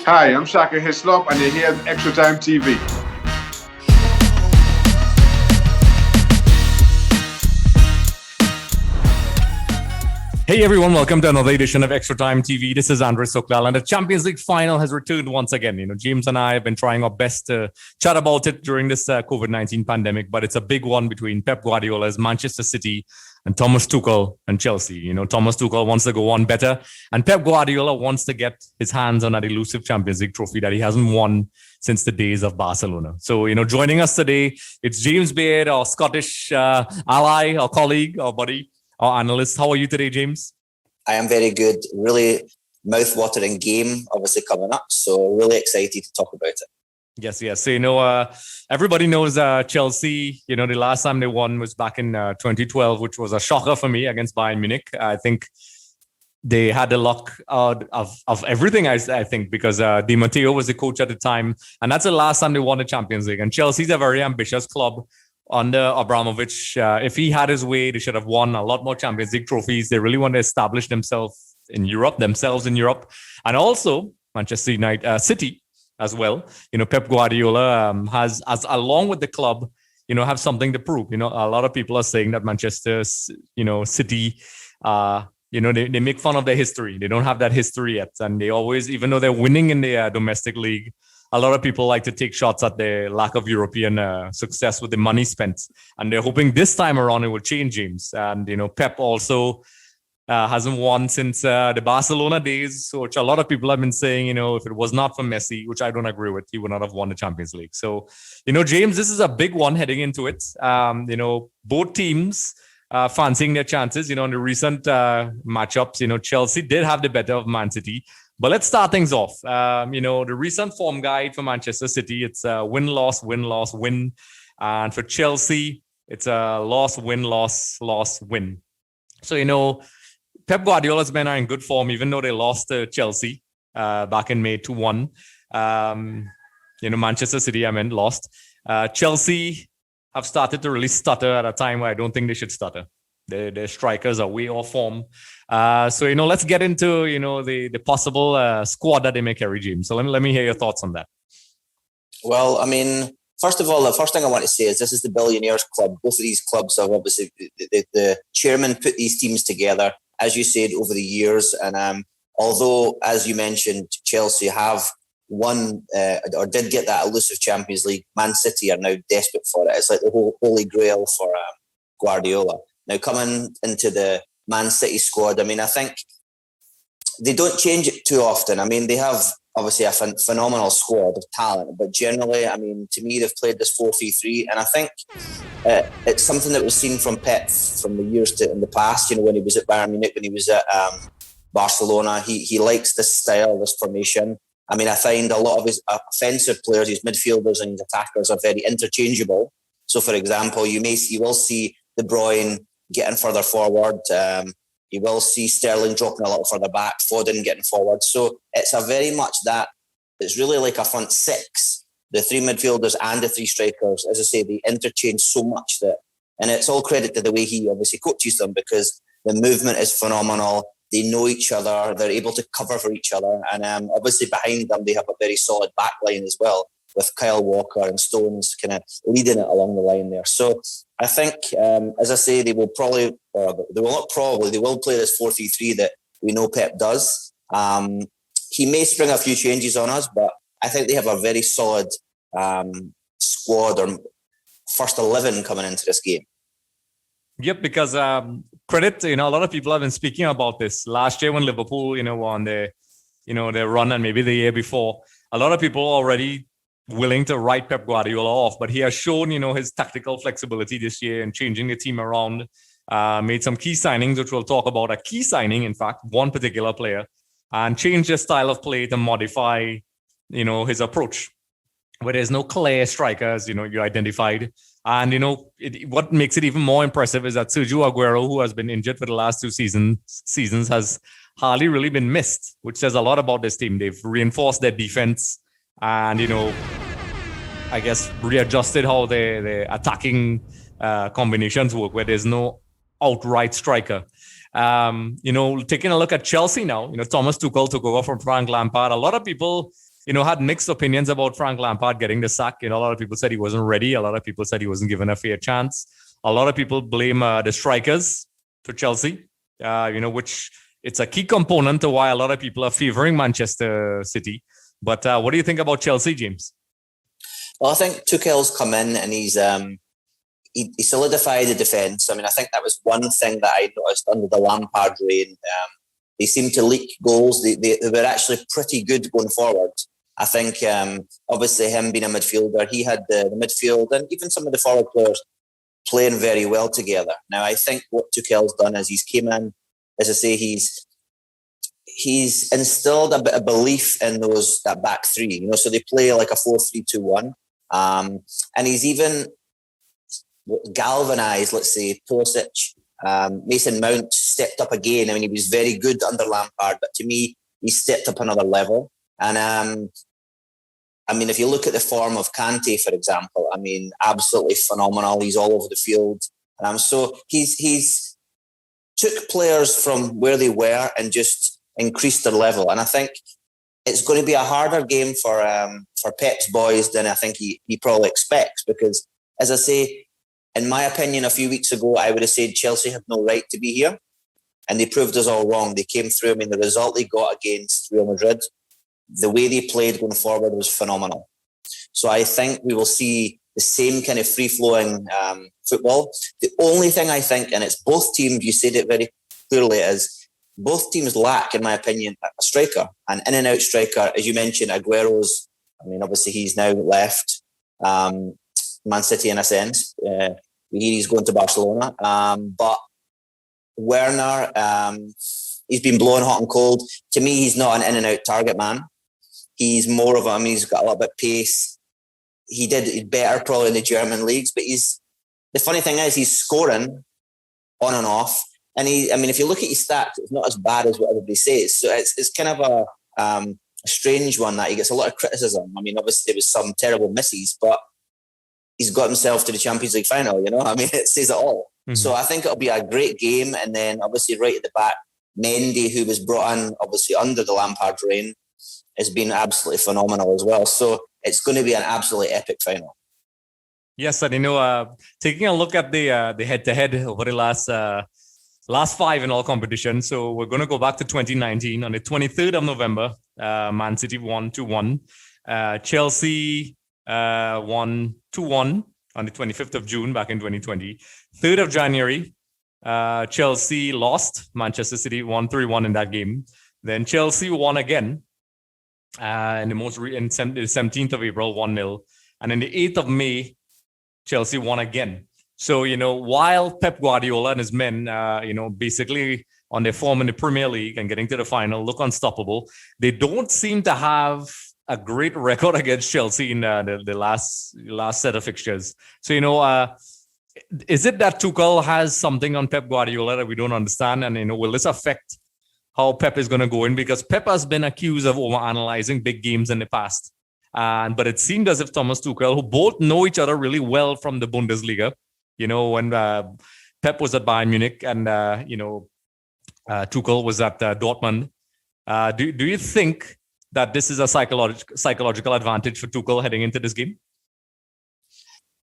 Hi, I'm Shaka Hislop, and you're here at Extra Time TV. Hey everyone, welcome to another edition of Extra Time TV. This is Sooklal, and the Champions League final has returned once again. James and I have been trying our best to chat about it during this COVID-19 pandemic, but it's a big one between Pep Guardiola's Manchester City and Thomas Tuchel and Chelsea. Thomas Tuchel wants to go on better, and Pep Guardiola wants to get his hands on that elusive Champions League trophy that he hasn't won since the days of Barcelona. So, joining us today, it's James Baird, our Scottish ally, our colleague, our buddy, our analyst. How are you today, James? I am very good. Really mouth-watering game, obviously, coming up. So really excited to talk about it. Yes. So, everybody knows Chelsea, the last time they won was back in 2012, which was a shocker for me against Bayern Munich. I think they had the luck out of everything, I think, because Di Matteo was the coach at the time. And that's the last time they won the Champions League. And Chelsea's a very ambitious club under Abramovich. If he had his way, they should have won a lot more Champions League trophies. They really want to establish themselves in Europe. And also Manchester United, City as well. Pep Guardiola has along with the club, have something to prove. A lot of people are saying that Manchester, City, they make fun of their history. They don't have that history yet. And they always, even though they're winning in the domestic league, a lot of people like to take shots at the lack of European success with the money spent. And they're hoping this time around it will change, James. And, Pep also hasn't won since the Barcelona days, which a lot of people have been saying, if it was not for Messi, which I don't agree with, he would not have won the Champions League. So, James, this is a big one heading into it. Both teams fancying their chances. In the recent matchups, Chelsea did have the better of Man City. But let's start things off. The recent form guide for Manchester City, it's a win, loss, win, loss, win. And for Chelsea, it's a loss, win, loss, loss, win. So, Pep Guardiola's men are in good form, even though they lost to Chelsea back in May 2-1. Manchester City, lost. Chelsea have started to really stutter at a time where I don't think they should stutter. Their strikers are way off form. So, let's get into, the possible squad that they may carry, James. So let me hear your thoughts on that. Well, first of all, the first thing I want to say is this is the Billionaires Club. Both of these clubs have obviously, the chairman put these teams together, as you said, over the years. And although, as you mentioned, Chelsea have won or did get that elusive Champions League, Man City are now desperate for it. It's like the holy grail for Guardiola. Now, coming into the Man City squad, I think they don't change it too often. They have obviously a phenomenal squad of talent, but generally, to me, they've played this 4-3-3, and I think it's something that was seen from Pep from the years in the past. When he was at Bayern Munich, when he was at Barcelona, he likes this style, this formation. I find a lot of his offensive players, his midfielders and his attackers, are very interchangeable. So, for example, you will see De Bruyne getting further forward. You will see Sterling dropping a little further back, Foden getting forward. So it's a very much that, it's really like a front six. The three midfielders and the three strikers, as I say, they interchange so much and it's all credit to the way he obviously coaches them, because the movement is phenomenal. They know each other. They're able to cover for each other. And obviously behind them, they have a very solid back line as well, with Kyle Walker and Stones kind of leading it along the line there. So I think, as I say, they will play this 4-3-3 that we know Pep does. He may spring a few changes on us, but I think they have a very solid squad or first 11 coming into this game. Yep, because credit, a lot of people have been speaking about this. Last year when Liverpool, won their run, and maybe the year before, a lot of people already willing to write Pep Guardiola off, but he has shown, his tactical flexibility this year and changing the team around. Made some key signings, which we'll talk about. A key signing, in fact, one particular player, and changed his style of play to modify, his approach, where there's no clear strikers, you identified. And, what makes it even more impressive is that Sergio Aguero, who has been injured for the last two seasons, has hardly really been missed, which says a lot about this team. They've reinforced their defense and, I guess readjusted how their attacking combinations work, where there's no outright striker. Taking a look at Chelsea now, Thomas Tuchel took over from Frank Lampard. A lot of people, had mixed opinions about Frank Lampard getting the sack. A lot of people said he wasn't ready. A lot of people said he wasn't given a fair chance. A lot of people blame the strikers to Chelsea, which it's a key component to why a lot of people are favoring Manchester City. But what do you think about Chelsea, James? Well, I think Tuchel's come in and he solidified the defence. I mean, I think that was one thing that I noticed under the Lampard reign. They seemed to leak goals. They were actually pretty good going forward. I think, obviously, him being a midfielder, he had the midfield and even some of the forward players playing very well together. Now, I think what Tuchel's done is he's came in, as I say, he's instilled a bit of belief in that back three. So they play like a 4-3-2-1. And he's even galvanised, let's say, Pulisic. Mason Mount stepped up again. I mean, he was very good under Lampard, but to me, he stepped up another level. And I mean, if you look at the form of Kante, for example, I mean, absolutely phenomenal. He's all over the field. So he's took players from where they were and just increased their level. And I think it's going to be a harder game for Pep's boys than I think he probably expects, because, as I say, in my opinion, a few weeks ago, I would have said Chelsea have no right to be here. And they proved us all wrong. They came through. I mean, the result they got against Real Madrid, the way they played going forward was phenomenal. So I think we will see the same kind of free-flowing football. The only thing I think, and it's both teams, you said it very clearly, is both teams lack, in my opinion, a striker. An in-and-out striker, as you mentioned, Aguero's, I mean, obviously he's now left Man City in a sense. We hear he's going to Barcelona. But Werner, he's been blowing hot and cold. To me, he's not an in-and-out target man. He's more of he's got a little bit of pace. He did better probably in the German leagues, but the funny thing is he's scoring on and off. And if you look at his stats, it's not as bad as what everybody says. So it's kind of a strange one that he gets a lot of criticism. I mean, obviously there was some terrible misses, but he's got himself to the Champions League final, I mean, it says it all. Mm-hmm. So I think it'll be a great game. And then obviously right at the back, Mendy, who was brought in obviously under the Lampard reign, has been absolutely phenomenal as well. So it's going to be an absolutely epic final. Yes, and taking a look at the head-to-head over the last five in all competitions. So we're going to go back to 2019 on the 23rd of November. Man City won 2-1. Chelsea won 2-1 on the 25th of June back in 2020. 3rd of January, Chelsea lost. Manchester City won 3-1 in that game. Then Chelsea won again in the 17th of April, 1-0. And in the 8th of May, Chelsea won again. So, while Pep Guardiola and his men, basically on their form in the Premier League and getting to the final, look unstoppable, they don't seem to have a great record against Chelsea in the last set of fixtures. So, is it that Tuchel has something on Pep Guardiola that we don't understand? And, will this affect how Pep is going to go in? Because Pep has been accused of overanalyzing big games in the past. But it seemed as if Thomas Tuchel, who both know each other really well from the Bundesliga, when Pep was at Bayern Munich and, Tuchel was at Dortmund. Do you think that this is a psychological advantage for Tuchel heading into this game?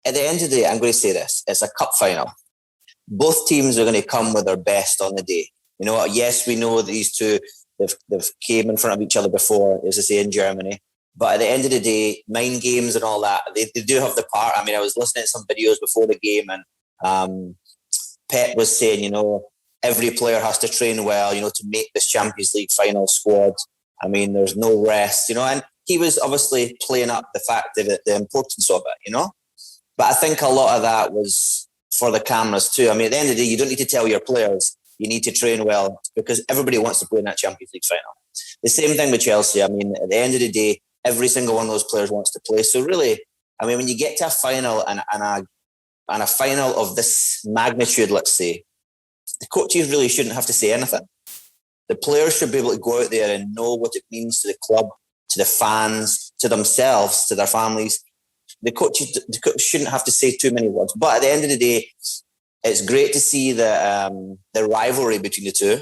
At the end of the day, I'm going to say this. It's a cup final. Both teams are going to come with their best on the day. Yes, we know these two, they've came in front of each other before, as I say, in Germany. But at the end of the day, mind games and all that, they do have the part. I mean, I was listening to some videos before the game and Pep was saying, every player has to train well, to make this Champions League final squad. I mean, there's no rest, and he was obviously playing up the fact of it, the importance of it, But I think a lot of that was for the cameras too. I mean, at the end of the day, you don't need to tell your players you need to train well because everybody wants to play in that Champions League final. The same thing with Chelsea. I mean, at the end of the day, every single one of those players wants to play. So really, I mean, when you get to a final and a final of this magnitude, let's say, the coaches really shouldn't have to say anything. The players should be able to go out there and know what it means to the club, to the fans, to themselves, to their families. The coaches shouldn't have to say too many words. But at the end of the day, it's great to see the rivalry between the two.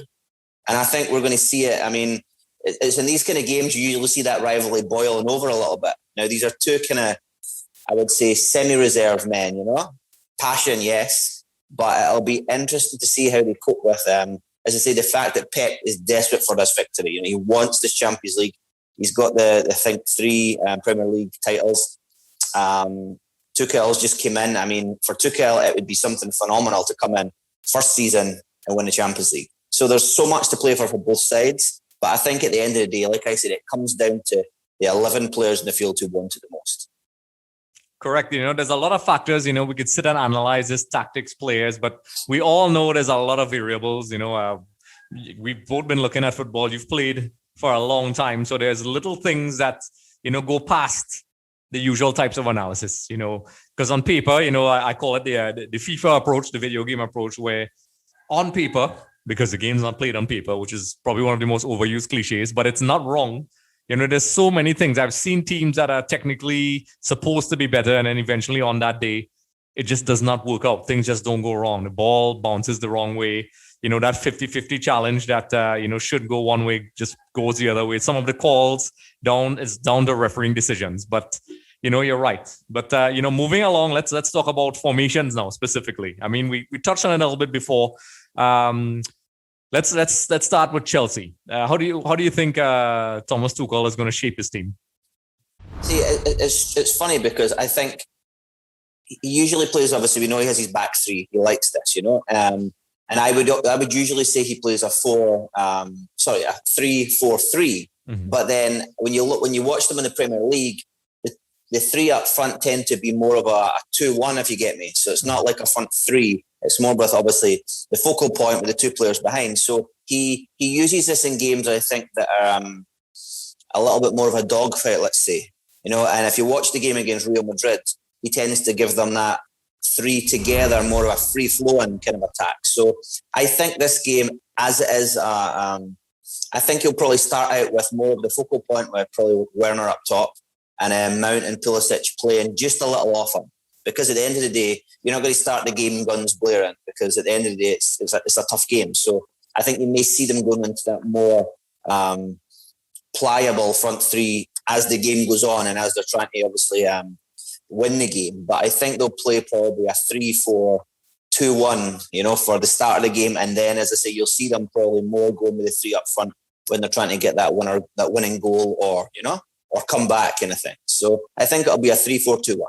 And I think we're going to see it. I mean, it's in these kind of games you usually see that rivalry boiling over a little bit. Now, these are two kind of, I would say, semi-reserved men, you know? Passion, yes, but it'll be interesting to see how they cope with, as I say, the fact that Pep is desperate for this victory. You know, he wants this Champions League. He's got I think, 3 Premier League titles. Tuchel's just came in. I mean, for Tuchel, it would be something phenomenal to come in first season and win the Champions League. So there's so much to play for both sides. But I think at the end of the day, like I said, it comes down to the 11 players in the field who want it the most. Correct. You know, there's a lot of factors. You know, we could sit and analyze this tactics, players, but we all know there's a lot of variables. You know, we've both been looking at football. You've played for a long time. So there's little things that, you know, go past the usual types of analysis, you know, because on paper, you know, I call it the FIFA approach, the video game approach, where on paper, because the game's not played on paper, which is probably one of the most overused cliches, but it's not wrong. You know, there's so many things. I've seen teams that are technically supposed to be better, and then eventually on that day, it just does not work out. Things just don't go wrong. The ball bounces the wrong way. You know, that 50-50 challenge that, you know, should go one way just goes the other way. Some of the calls it's down to refereeing decisions. But, you know, you're right. But, you know, moving along, let's talk about formations now specifically. I mean, we touched on it a little bit before. Let's start with Chelsea. How do you think Thomas Tuchel is going to shape his team? See, it's funny because I think he usually plays. Obviously, we know he has his back 3. He likes this, you know. And I would usually say he plays a 3-4-3. Mm-hmm. But then when you watch them in the Premier League, the 3 up front tend to be more of a 2-1, if you get me. So it's not like a front 3. It's more with obviously the focal point with the 2 players behind. So he uses this in games, I think, that are a little bit more of a dogfight, let's say. You know, and if you watch the game against Real Madrid, he tends to give them that 3 together, more of a free-flowing kind of attack. So I think this game, as it is, I think he'll probably start out with more of the focal point with probably Werner up top and then Mount and Pulisic playing just a little off him. Because at the end of the day, you're not going to start the game guns blaring, because at the end of the day, it's a tough game. So I think you may see them going into that more pliable front 3 as the game goes on and as they're trying to obviously win the game. But I think they'll play probably a 3-4-2-1, you know, for the start of the game. And then, as I say, you'll see them probably more going with the 3 up front when they're trying to get that winning goal or, you know, or come back kind of thing. So I think it'll be a 3-4-2-1.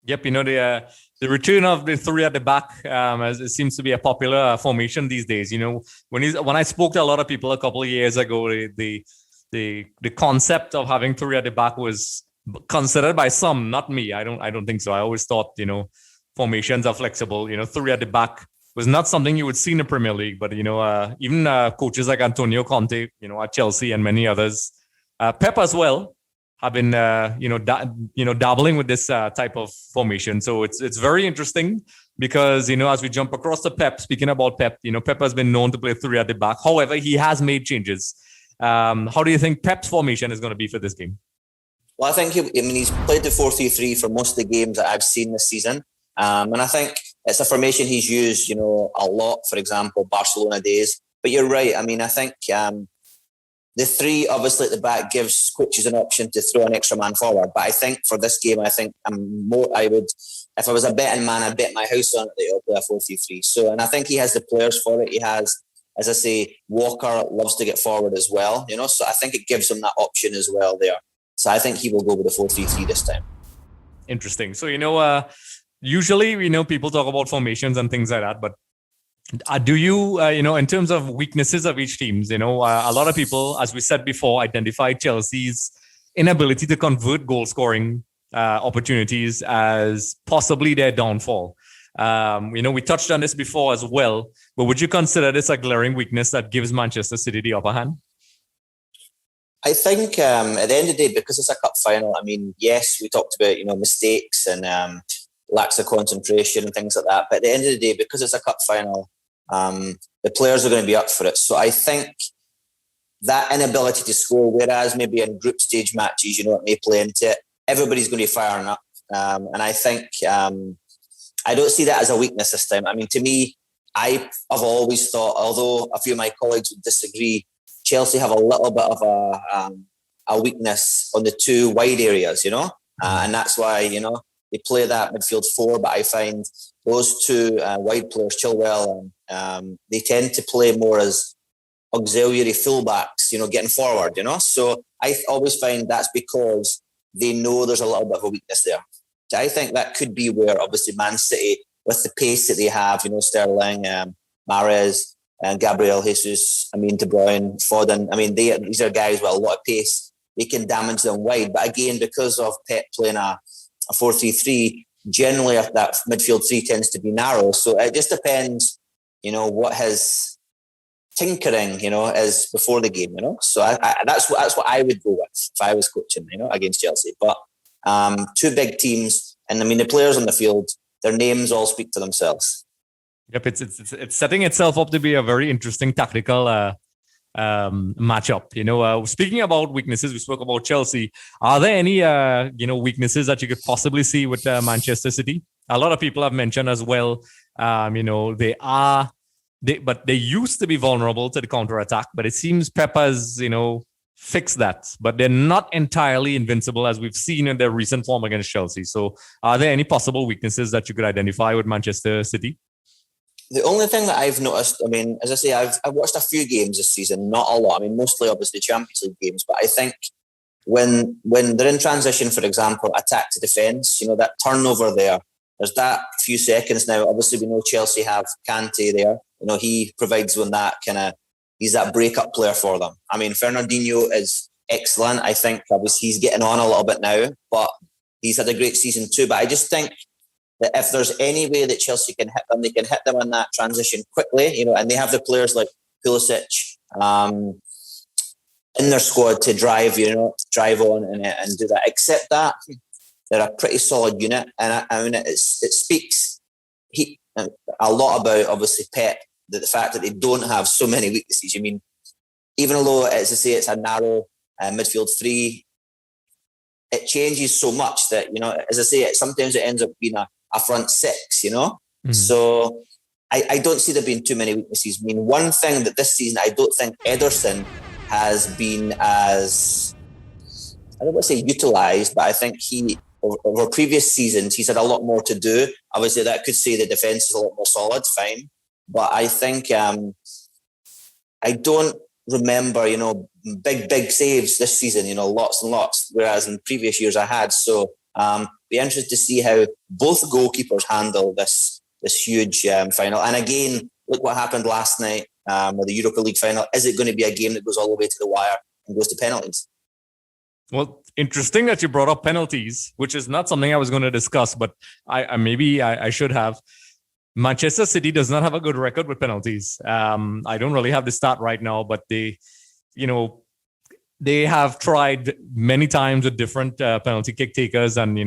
Yep, you know, the return of the 3 at the back as it seems to be a popular formation these days. You know, when I spoke to a lot of people a couple of years ago, the concept of having 3 at the back was considered by some, not me. I don't think so. I always thought, you know, formations are flexible. You know, 3 at the back was not something you would see in the Premier League. But, you know, even coaches like Antonio Conte, you know, at Chelsea and many others, Pep as well, have been, dabbling with this type of formation. So it's very interesting because, you know, as we jump across to Pep, speaking about Pep, you know, Pep has been known to play 3 at the back. However, he has made changes. How do you think Pep's formation is going to be for this game? Well, I think he's played the 4-3-3 for most of the games that I've seen this season. And I think it's a formation he's used, you know, a lot, for example, Barcelona days. But you're right. I mean, I think the 3 obviously at the back gives coaches an option to throw an extra man forward. But I think for this game, if I was a betting man, I'd bet my house on it that he'll play a 4-3-3. So, and I think he has the players for it. He has, as I say, Walker loves to get forward as well, you know, so I think it gives him that option as well there. So I think he will go with the 4-3-3 this time. Interesting. So, you know, usually, you know, people talk about formations and things like that, but do you, you know, in terms of weaknesses of each team, you know, a lot of people, as we said before, identify Chelsea's inability to convert goal scoring opportunities as possibly their downfall. You know, we touched on this before as well, but would you consider this a glaring weakness that gives Manchester City the upper hand? I think at the end of the day, because it's a cup final, I mean, yes, we talked about, you know, mistakes and lacks of concentration and things like that. But at the end of the day, because it's a cup final, the players are going to be up for it. So I think that inability to score, whereas maybe in group stage matches, you know, it may play into it, everybody's going to be firing up. And I think I don't see that as a weakness this time. I mean, to me, I've always thought, although a few of my colleagues would disagree, Chelsea have a little bit of a weakness on the two wide areas, and that's why, they play that midfield four, but I find those two wide players, Chilwell, they tend to play more as auxiliary fullbacks, getting forward, So I always find that's because they know there's a little bit of a weakness there. So I think that could be where, obviously, Man City, with the pace that they have, Sterling, Mahrez, and Gabriel Jesus, De Bruyne, Foden, these are guys with a lot of pace. They can damage them wide. But again, because of Pep playing a 4-3-3, generally that midfield three tends to be narrow. So it just depends, what his tinkering, is before the game, So that's what I would go with if I was coaching, against Chelsea. But two big teams, and the players on the field, their names all speak for themselves. Yep, it's setting itself up to be a very interesting tactical matchup. Speaking about weaknesses, we spoke about Chelsea. Are there any weaknesses that you could possibly see with Manchester City? A lot of people have mentioned as well. They used to be vulnerable to the counter-attack, but it seems Pep has fixed that. But they're not entirely invincible, as we've seen in their recent form against Chelsea. So, are there any possible weaknesses that you could identify with Manchester City? The only thing that I've noticed, as I say, I've watched a few games this season, not a lot. Mostly obviously Champions League games, but I think when they're in transition, for example, attack to defence, that turnover there's that few seconds now. Obviously, we know Chelsea have Kante there. He provides when that he's that break-up player for them. Fernandinho is excellent. I think obviously he's getting on a little bit now, but he's had a great season too. But I just think that if there's any way that Chelsea can hit them, they can hit them in that transition quickly, and they have the players like Pulisic in their squad to drive on and do that. Except that they're a pretty solid unit, and it speaks a lot about obviously Pep, the fact that they don't have so many weaknesses. Even though it's a narrow midfield three, it changes so much that sometimes it ends up being a front six, Mm-hmm. So I don't see there being too many weaknesses. One thing that this season I don't think Ederson has been as, I don't want to say utilised, but I think he, over previous seasons, he's had a lot more to do. Obviously, that could say the defence is a lot more solid, fine. But I think I don't remember, big saves this season, lots and lots, whereas in previous years I had. So be interested to see how both goalkeepers handle this huge final. And again, look what happened last night with the Europa League final. Is it going to be a game that goes all the way to the wire and goes to penalties? Well, interesting that you brought up penalties, which is not something I was going to discuss, but I should have. Manchester City does not have a good record with penalties. I don't really have the stat right now, but they have tried many times with different penalty kick takers, and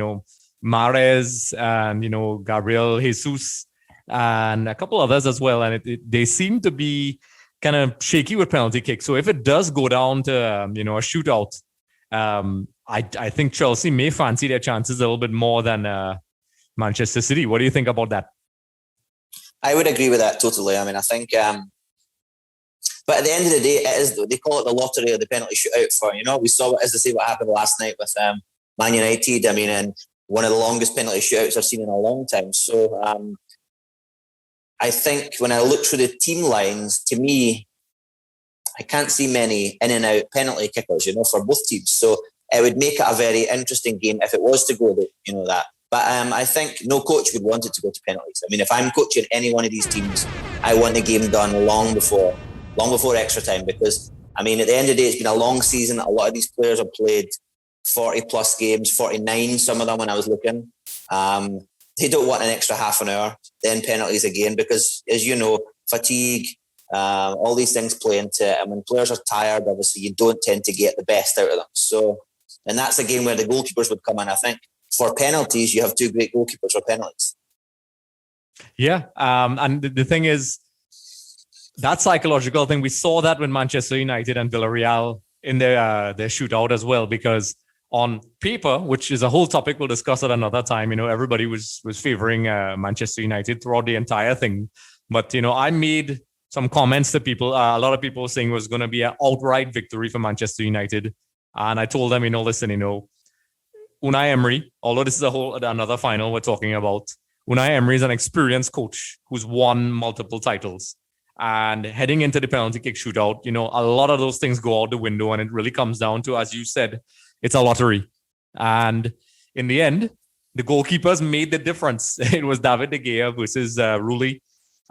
Mahrez and Gabriel Jesus and a couple others as well, and they seem to be kind of shaky with penalty kicks. So if it does go down to a shootout, I think Chelsea may fancy their chances a little bit more than Manchester City. What do you think about that? I would agree with that totally. I think, but at the end of the day, they call it the lottery of the penalty shootout. We saw, as I say, what happened last night with Man United. And one of the longest penalty shootouts I've seen in a long time. So I think when I look through the team lines, to me, I can't see many in and out penalty kickers, for both teams. So it would make it a very interesting game if it was to go that. But I think no coach would want it to go to penalties. If I'm coaching any one of these teams, I want the game done long before extra time, because, at the end of the day, it's been a long season. A lot of these players have played 40 plus games, 49, some of them when I was looking. They don't want an extra half an hour, then penalties again, because, as you know, fatigue, all these things play into it. And when players are tired, obviously, you don't tend to get the best out of them. So, and that's a game where the goalkeepers would come in, I think. For penalties, you have two great goalkeepers for penalties. Yeah. And the thing is, that psychological thing, we saw that with Manchester United and Villarreal in their shootout as well, because on paper, which is a whole topic we'll discuss at another time, everybody was favoring Manchester United throughout the entire thing. But, I made some comments to people. A lot of people were saying it was going to be an outright victory for Manchester United. And I told them, listen, Unai Emery, although this is another final we're talking about, Unai Emery is an experienced coach who's won multiple titles. And heading into the penalty kick shootout, a lot of those things go out the window, and it really comes down to, as you said, it's a lottery. And in the end, the goalkeepers made the difference. It was David De Gea versus Rulli.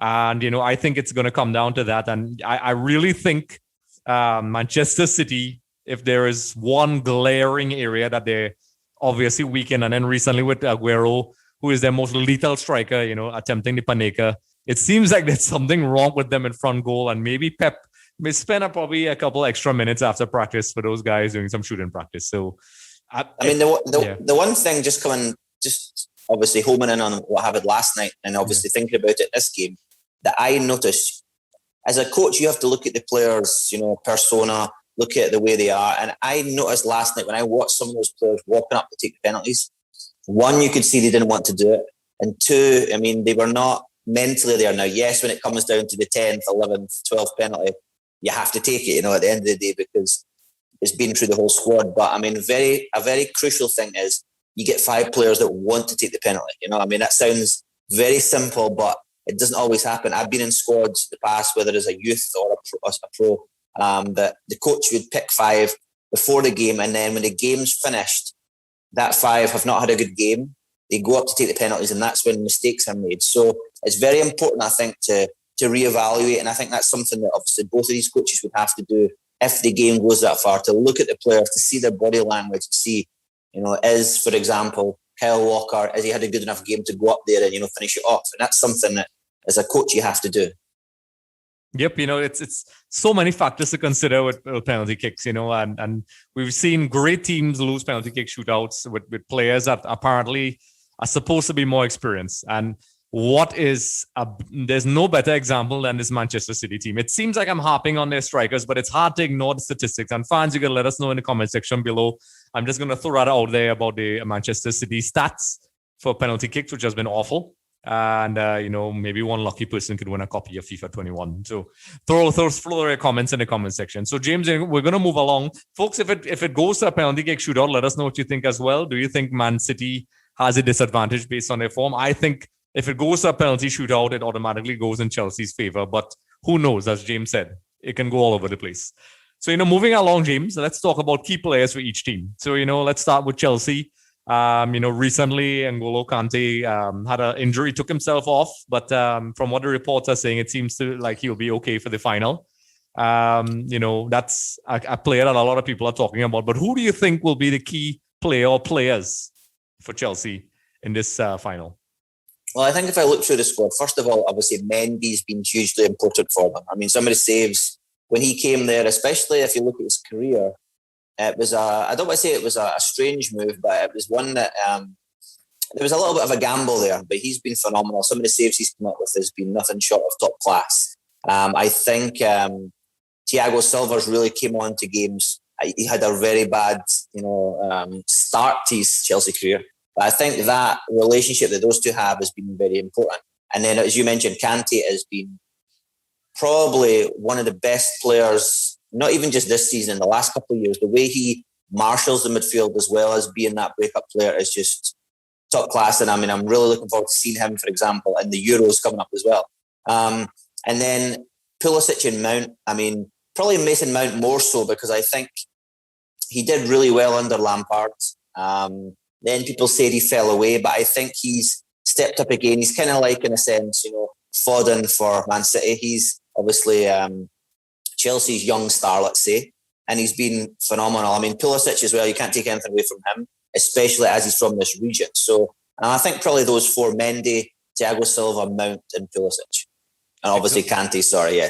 And, I think it's going to come down to that. And I really think Manchester City, if there is one glaring area that they're obviously weak in, and then recently with Aguero, who is their most lethal striker, attempting the Panenka, it seems like there's something wrong with them in front goal. And maybe Pep may spend probably a couple extra minutes after practice for those guys doing some shooting practice. So, the one thing just obviously homing in on what happened last night, and obviously thinking about it this game, that I noticed as a coach, you have to look at the players, persona, look at the way they are. And I noticed last night when I watched some of those players walking up to take the penalties, one, you could see they didn't want to do it. And two, they were not mentally there. Now, yes, when it comes down to the 10th, 11th, 12th penalty, you have to take it, at the end of the day, because it's been through the whole squad. But a very crucial thing is you get 5 players that want to take the penalty. That sounds very simple, but it doesn't always happen. I've been in squads in the past, whether it's a youth or a pro, that the coach would pick 5 before the game, and then when the game's finished, that 5 have not had a good game. They go up to take the penalties, and that's when mistakes are made. So it's very important, I think, to reevaluate, and I think that's something that obviously both of these coaches would have to do if the game goes that far, to look at the players, to see their body language, to see, is, for example, Kyle Walker, has he had a good enough game to go up there and, finish it off? And that's something that, as a coach, you have to do. Yep, it's so many factors to consider with penalty kicks, and we've seen great teams lose penalty kick shootouts with players that apparently are supposed to be more experienced. And there's no better example than this Manchester City team. It seems like I'm harping on their strikers, but it's hard to ignore the statistics. And fans, you can let us know in the comment section below. I'm just going to throw that out there about the Manchester City stats for penalty kicks, which has been awful. And, maybe one lucky person could win a copy of FIFA 21. So throw your comments in the comment section. So, James, we're going to move along. Folks, if it goes to a penalty kick shootout, let us know what you think as well. Do you think Man City has a disadvantage based on their form? I think if it goes to a penalty shootout, it automatically goes in Chelsea's favor. But who knows? As James said, it can go all over the place. So, moving along, James, let's talk about key players for each team. So, let's start with Chelsea. Recently N'Golo Kante had an injury, took himself off, but from what the reports are saying, it seems to like he'll be okay for the final. That's a player that a lot of people are talking about. But who do you think will be the key player or players for Chelsea in this final? Well, I think if I look through the squad, first of all, obviously Mendy's been hugely important for them. Some of the saves when he came there, especially if you look at his career, it was I don't want to say it was a strange move, but it was one that there was a little bit of a gamble there, but he's been phenomenal. Some of the saves he's come up with has been nothing short of top class. I think Thiago Silva's really came on to games. He had a very bad, start to his Chelsea career. But I think that relationship that those two have has been very important. And then, as you mentioned, Kante has been probably one of the best players, not even just this season, the last couple of years. The way he marshals the midfield as well as being that breakup player is just top class. And I'm really looking forward to seeing him, for example, in the Euros coming up as well. And then Pulisic and Mount, probably Mason Mount more so, because I think he did really well under Lampard. Then people said he fell away, but I think he's stepped up again. He's kind of like, in a sense, Foden for Man City. He's obviously Chelsea's young star, let's say, and he's been phenomenal. Pulisic as well, you can't take anything away from him, especially as he's from this region. So I think probably those four: Mendy, Thiago Silva, Mount, and Pulisic. And obviously Kante,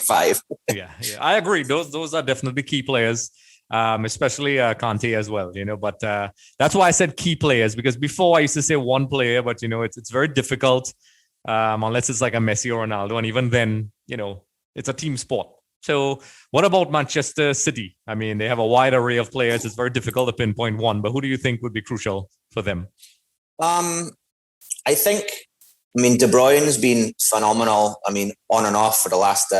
5. Yeah, I agree. Those are definitely key players. Especially Kante as well, but that's why I said key players, because before I used to say one player, but it's very difficult unless it's like a Messi or Ronaldo, and even then, it's a team sport. So what about Manchester City? They have a wide array of players. It's very difficult to pinpoint one, but who do you think would be crucial for them? I think, De Bruyne's been phenomenal. On and off for the last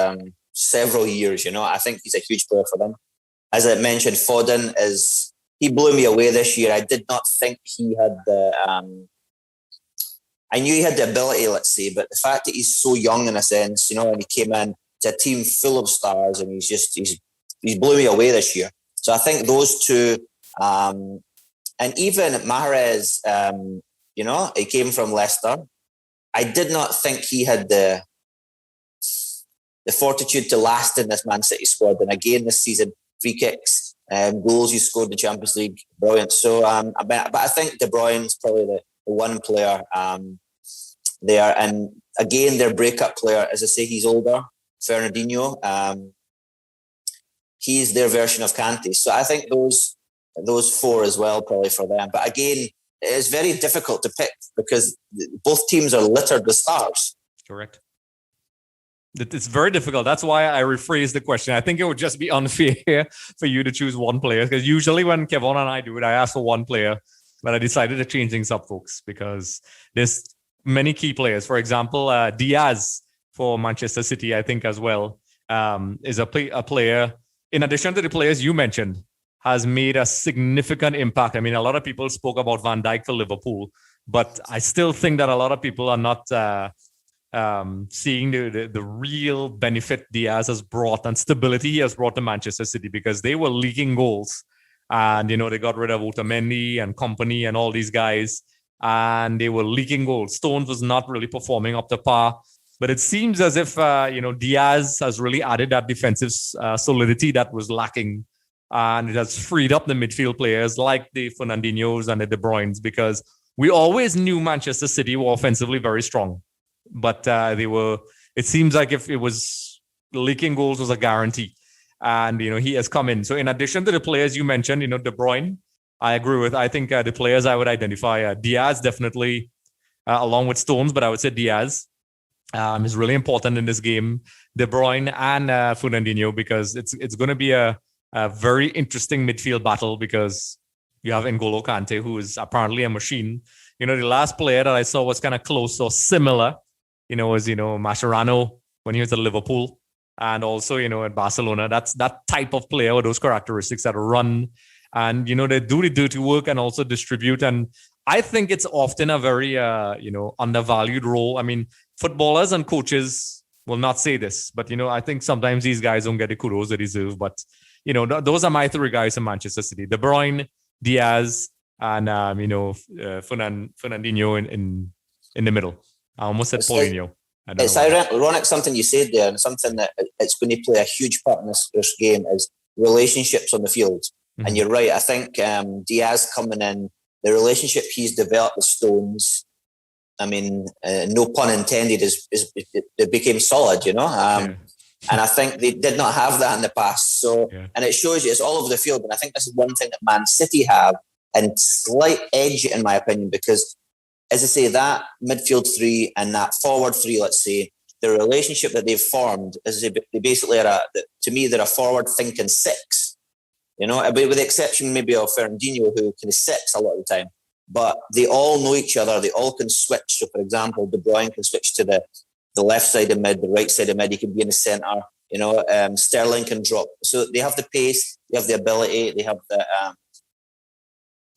several years. I think he's a huge player for them. As I mentioned, Foden he blew me away this year. I did not think he had I knew he had the ability, let's say, but the fact that he's so young in a sense, and he came in to a team full of stars, and he's blew me away this year. So I think those two, and even Mahrez, he came from Leicester. I did not think he had the fortitude to last in this Man City squad. And again, this season, free kicks, goals he scored in the Champions League, brilliant. So, but I think De Bruyne is probably the one player there. And again, their breakup player, as I say, he's older, Fernandinho. He's their version of Kante. So I think those four as well, probably for them. But again, it is very difficult to pick because both teams are littered with stars. Correct. It's very difficult. That's why I rephrased the question. I think it would just be unfair for you to choose one player, because usually when Kevon and I do it, I ask for one player, but I decided to change things up, folks, because there's many key players. For example, Diaz for Manchester City, I think as well, is a player, in addition to the players you mentioned, has made a significant impact. I mean, a lot of people spoke about Van Dijk for Liverpool, but I still think that a lot of people are not seeing the real benefit Diaz has brought and stability he has brought to Manchester City, because they were leaking goals. And, they got rid of Otamendi and company and all these guys, and they were leaking goals. Stones was not really performing up to par. But it seems as if, Diaz has really added that defensive solidity that was lacking. And it has freed up the midfield players like the Fernandinhos and the De Bruynes, because we always knew Manchester City were offensively very strong. But it seems like if it was leaking goals was a guarantee. And, he has come in. So in addition to the players you mentioned, De Bruyne, I agree with. I think the players I would identify, Diaz definitely, along with Stones, but I would say Diaz is really important in this game. De Bruyne and Fernandinho, because it's going to be a very interesting midfield battle, because you have N'Golo Kante, who is apparently a machine. The last player that I saw was kind of close or similar, was, Mascherano when he was at Liverpool. And also, at Barcelona, that's that type of player with those characteristics that run and, they do the dirty work and also distribute. And I think it's often a very, undervalued role. I mean, footballers and coaches will not say this, but, I think sometimes these guys don't get the kudos they deserve. But, those are my three guys in Manchester City: De Bruyne, Diaz, and, Fernandinho in the middle. I almost said Paulinho. It's ironic something you said there, and something that it's going to play a huge part in this game is relationships on the field. Mm-hmm. And you're right. I think Diaz coming in, the relationship he's developed with Stones, I mean, no pun intended, it became solid, And I think they did not have that in the past. So, and it shows you it's all over the field. And I think this is one thing that Man City have, and slight edge, in my opinion, because, as I say, that midfield three and that forward three, let's say, the relationship that they've formed, as they basically are, to me, they're a forward-thinking six. With the exception maybe of Fernandinho, who can six a lot of the time. But they all know each other. They all can switch. So, for example, De Bruyne can switch to the left side of mid, the right side of mid. He can be in the centre. Sterling can drop. So they have the pace, they have the ability, they have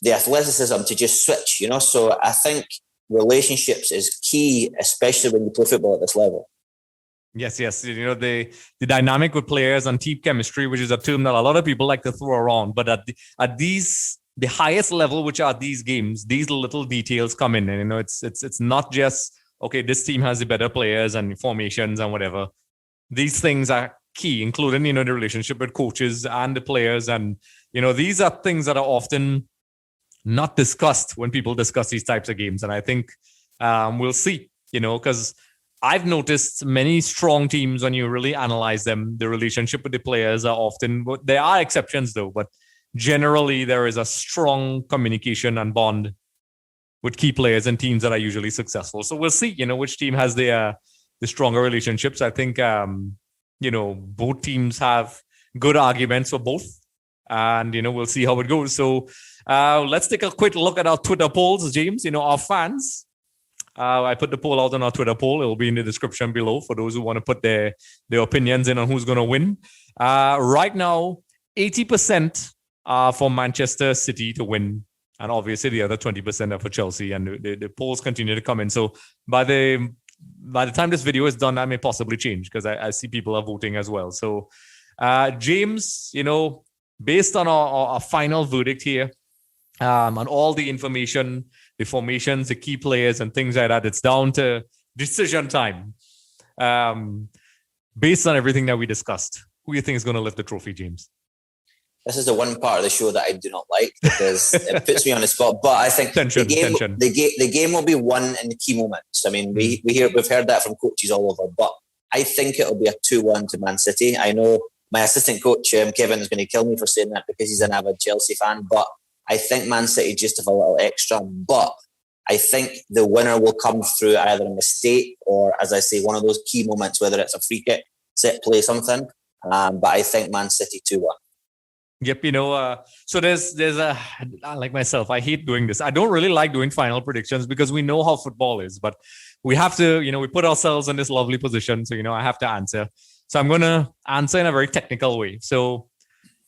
the athleticism to just switch. So I think relationships is key, especially when you play football at this level. Yes. The dynamic with players and team chemistry, which is a term that a lot of people like to throw around, but at the highest level, which are these games, these little details come in, and it's not just okay, this team has the better players and formations and whatever. These things are key, including the relationship with coaches and the players, and these are things that are often not discussed when people discuss these types of games. And I think we'll see, because I've noticed many strong teams, when you really analyze them, the relationship with the players are often, there are exceptions though, but generally there is a strong communication and bond with key players and teams that are usually successful. So we'll see, which team has the stronger relationships. I think, both teams have good arguments for both, and, we'll see how it goes. So let's take a quick look at our Twitter polls, James. Our fans I put the poll out on our Twitter poll. It will be in the description below for those who want to put their opinions in on who's going to win. Right now, 80% are for Manchester City to win. And obviously the other 20% are for Chelsea. And the polls continue to come in. So by the time this video is done, that may possibly change because I see people are voting as well. So James, based on our final verdict here, on all the information, the formations, the key players and things like that, it's down to decision time. Based on everything that we discussed, who do you think is going to lift the trophy, James? This is the one part of the show that I do not like because it puts me on the spot. But I think the game will be won in the key moments. I mean, we've heard that from coaches all over, but I think it'll be a 2-1 to Man City. I know my assistant coach, Kevin, is going to kill me for saying that because he's an avid Chelsea fan, but I think Man City just have a little extra. But I think the winner will come through either a mistake or, as I say, one of those key moments, whether it's a free kick, set play, something. But I think Man City 2-1. Yep, so there's a, like myself, I hate doing this. I don't really like doing final predictions because we know how football is, but we have to, we put ourselves in this lovely position. So, I have to answer. So I'm going to answer in a very technical way. So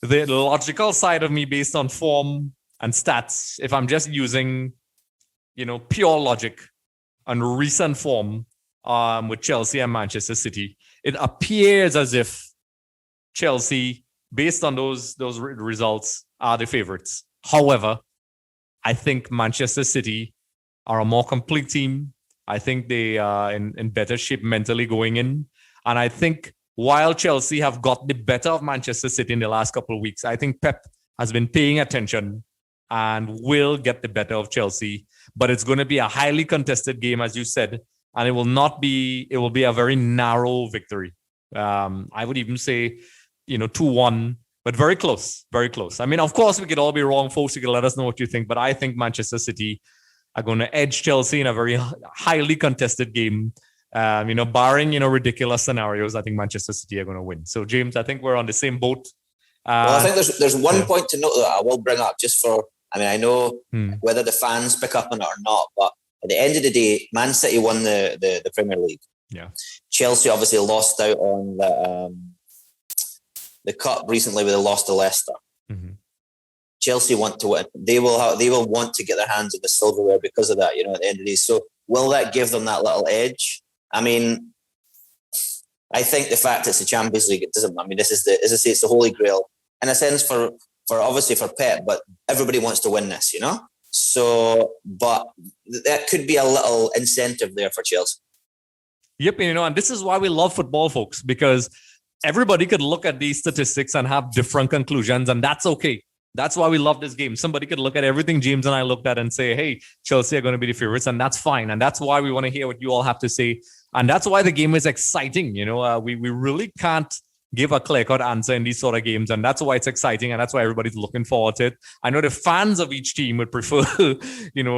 the logical side of me based on form and stats, if I'm just using, pure logic and recent form with Chelsea and Manchester City, it appears as if Chelsea, based on those results, are the favorites. However, I think Manchester City are a more complete team. I think they are in better shape mentally going in. And I think while Chelsea have got the better of Manchester City in the last couple of weeks, I think Pep has been paying attention and will get the better of Chelsea. But it's going to be a highly contested game, as you said, and it will be a very narrow victory. I would even say 2-1, but very close, very close. I mean, of course, we could all be wrong, folks. You can let us know what you think, but I think Manchester City are going to edge Chelsea in a very highly contested game. Barring, ridiculous scenarios, I think Manchester City are going to win. So, James, I think we're on the same boat. Well, I think there's one point to note that I will bring up just for, I know whether the fans pick up on it or not, but at the end of the day, Man City won the Premier League. Yeah. Chelsea obviously lost out on the cup recently where they lost to Leicester. Mm-hmm. Chelsea want to win. They will want to get their hands on the silverware because of that, at the end of the day. So will that give them that little edge? I mean, I think the fact it's the Champions League, it doesn't. I mean, this is as I say, it's the Holy Grail in a sense for obviously for Pep, but everybody wants to win this, So, but that could be a little incentive there for Chelsea. Yep, and this is why we love football, folks, because everybody could look at these statistics and have different conclusions, and that's okay. That's why we love this game. Somebody could look at everything James and I looked at and say, hey, Chelsea are going to be the favorites, and that's fine. And that's why we want to hear what you all have to say. And that's why the game is exciting. We really can't give a clear-cut answer in these sort of games, and that's why it's exciting, and that's why everybody's looking forward to it. I know the fans of each team would prefer,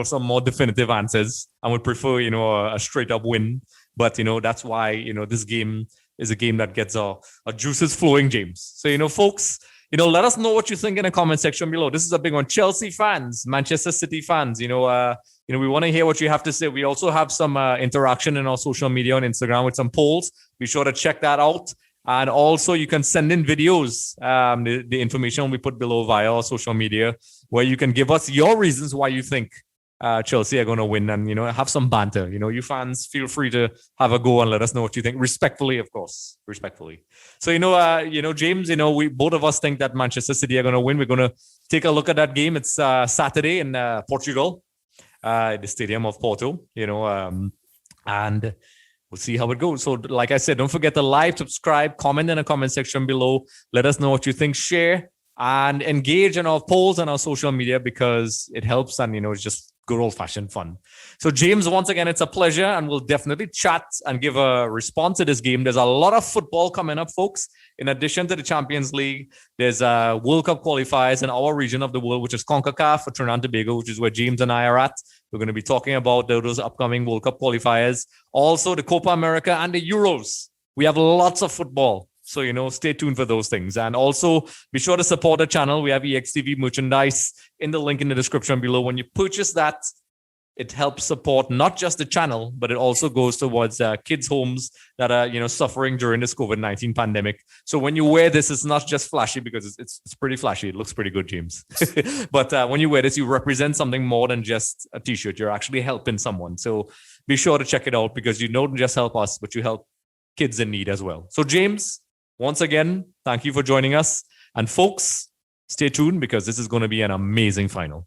some more definitive answers and would prefer, a straight-up win. But, that's why, this game is a game that gets our juices flowing, James. So, folks, let us know what you think in the comment section below. This is a big one. Chelsea fans, Manchester City fans, we want to hear what you have to say. We also have some interaction in our social media on Instagram with some polls. Be sure to check that out. And also you can send in videos, the information we put below via our social media, where you can give us your reasons why you think Chelsea are going to win, and have some banter. You fans, feel free to have a go and let us know what you think, respectfully, of course, respectfully. So James, we both of us think that Manchester City are going to win. We're going to take a look at that game. It's Saturday in Portugal, the stadium of Porto. And we'll see how it goes. So, like I said, don't forget to like, subscribe, comment in the comment section below. Let us know what you think. Share and engage in our polls and our social media because it helps, and it's just good old-fashioned fun. So, James, once again, it's a pleasure, and we'll definitely chat and give a response to this game. There's a lot of football coming up, folks. In addition to the Champions League, there's World Cup qualifiers in our region of the world, which is CONCACAF for Trinidad and Tobago, which is where James and I are at. We're going to be talking about those upcoming World Cup qualifiers. Also, the Copa America and the Euros. We have lots of football. So, stay tuned for those things. And also, be sure to support the channel. We have EXTV merchandise in the link in the description below. When you purchase that, it helps support not just the channel, but it also goes towards kids' homes that are, suffering during this COVID-19 pandemic. So when you wear this, it's not just flashy because it's pretty flashy. It looks pretty good, James. But when you wear this, you represent something more than just a t-shirt. You're actually helping someone. So be sure to check it out because you don't just help us, but you help kids in need as well. So James, once again, thank you for joining us. And folks, stay tuned because this is going to be an amazing final.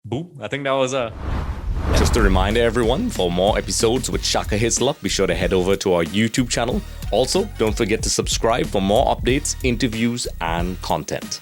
Boom. I think that was Just a reminder, everyone, for more episodes with Shaka Hislop, be sure to head over to our YouTube channel. Also, don't forget to subscribe for more updates, interviews, and content.